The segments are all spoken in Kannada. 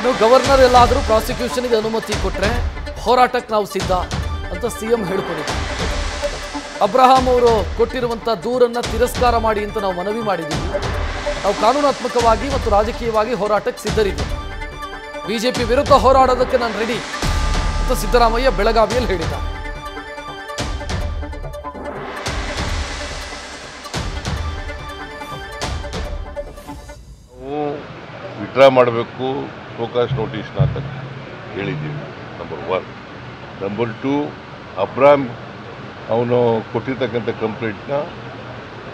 ಇನ್ನು ಗವರ್ನರ್ ಎಲ್ಲಾದರೂ ಪ್ರಾಸಿಕ್ಯೂಷನ್ಗೆ ಅನುಮತಿ ಕೊಟ್ಟರೆ ಹೋರಾಟಕ್ಕೆ ನಾವು ಸಿದ್ಧ ಅಂತ ಸಿಎಂ ಹೇಳಿಕೊಂಡಿದ್ದಾರೆ. ಅಬ್ರಹಾಂ ಅವರು ಕೊಟ್ಟಿರುವಂಥ ದೂರನ್ನು ತಿರಸ್ಕಾರ ಮಾಡಿ ಅಂತ ನಾವು ಮನವಿ ಮಾಡಿದ್ದೀವಿ. ನಾವು ಕಾನೂನಾತ್ಮಕವಾಗಿ ಮತ್ತು ರಾಜಕೀಯವಾಗಿ ಹೋರಾಟಕ್ಕೆ ಸಿದ್ಧರಿದ್ದೀವಿ. ಬಿಜೆಪಿ ವಿರುದ್ಧ ಹೋರಾಡೋದಕ್ಕೆ ನಾನು ರೆಡಿ ಅಂತ ಸಿದ್ದರಾಮಯ್ಯ ಬೆಳಗಾವಿಯಲ್ಲಿ ಹೇಳಿದ್ದಾರೆ. ವಿಡ್ರಾ ಮಾಡಬೇಕು, ಫೋಕಸ್ ನೋಟಿಸ್ನ ಅಂತ ಹೇಳಿದ್ದೀವಿ. ನಂಬರ್ 1. ನಂಬರ್ 2, ಅಬ್ರಾಮ್ ಅವನು ಕೊಟ್ಟಿರ್ತಕ್ಕಂಥ ಕಂಪ್ಲೇಂಟ್ನ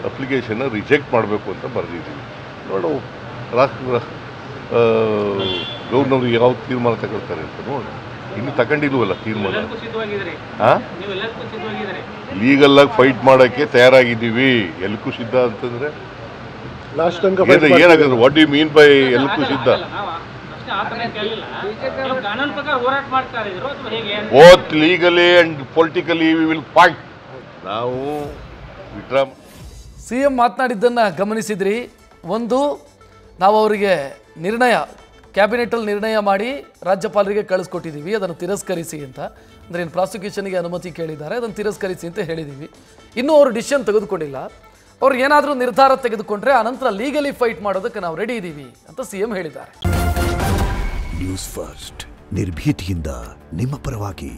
ಅಪ್ಲಿಕೇಶನ್ನ ರಿಜೆಕ್ಟ್ ಮಾಡಬೇಕು ಅಂತ ಬರೆದಿದ್ದೀವಿ. ನೋಡು ರಾಷ್ಟ್ರ ಗೌರ್ನರ್ ಯಾವ ತೀರ್ಮಾನ ತಗೊಳ್ತಾರೆ ಅಂತ ನೋಡು. ಇನ್ನು ತಗೊಂಡಿಲ್ವಲ್ಲ ತೀರ್ಮಾನ. ಲೀಗಲ್ಲಾಗಿ ಫೈಟ್ ಮಾಡೋಕ್ಕೆ ತಯಾರಾಗಿದ್ದೀವಿ. ಎಲ್ಲಕ್ಕೂ ಸಿದ್ಧ ಅಂತಂದರೆ ಏನಾಗುತ್ತೆ? ವಾಟ್ ಯು ಮೀನ್ ಬೈ ಎಲ್ಲಕ್ಕೂ ಸಿದ್ಧ? Both legally and politically we will fight. ನಾವು ವಿಡ್ರಾ. ಸಿಎಂ ಮಾತನಾಡಿದ್ದನ್ನು ಗಮನಿಸಿದ್ರಿ. ಒಂದು, ನಾವು ಅವರಿಗೆ ಕ್ಯಾಬಿನೆಟಲ್ಲಿ ನಿರ್ಣಯ ಮಾಡಿ ರಾಜ್ಯಪಾಲರಿಗೆ ಕಳಿಸ್ಕೊಟ್ಟಿದ್ದೀವಿ, ಅದನ್ನು ತಿರಸ್ಕರಿಸಿ ಅಂತ. ಅಂದರೆ ಏನು ಪ್ರಾಸಿಕ್ಯೂಷನ್ಗೆ ಅನುಮತಿ ಕೇಳಿದ್ದಾರೆ, ಅದನ್ನು ತಿರಸ್ಕರಿಸಿ ಅಂತ ಹೇಳಿದ್ದೀವಿ. ಇನ್ನೂ ಅವರು ಡಿಸಿಷನ್ ತೆಗೆದುಕೊಂಡಿಲ್ಲ. ಅವ್ರು ಏನಾದರೂ ನಿರ್ಧಾರ ತೆಗೆದುಕೊಂಡ್ರೆ ಆನಂತರ ಲೀಗಲಿ ಫೈಟ್ ಮಾಡೋದಕ್ಕೆ ನಾವು ರೆಡಿ ಇದ್ದೀವಿ ಅಂತ ಸಿಎಂ ಹೇಳಿದ್ದಾರೆ. ನ್ಯೂಸ್ ಫಸ್ಟ್, ನಿರ್ಭೀತಿಯಿಂದ ನಿಮ್ಮ ಪರವಾಗಿ.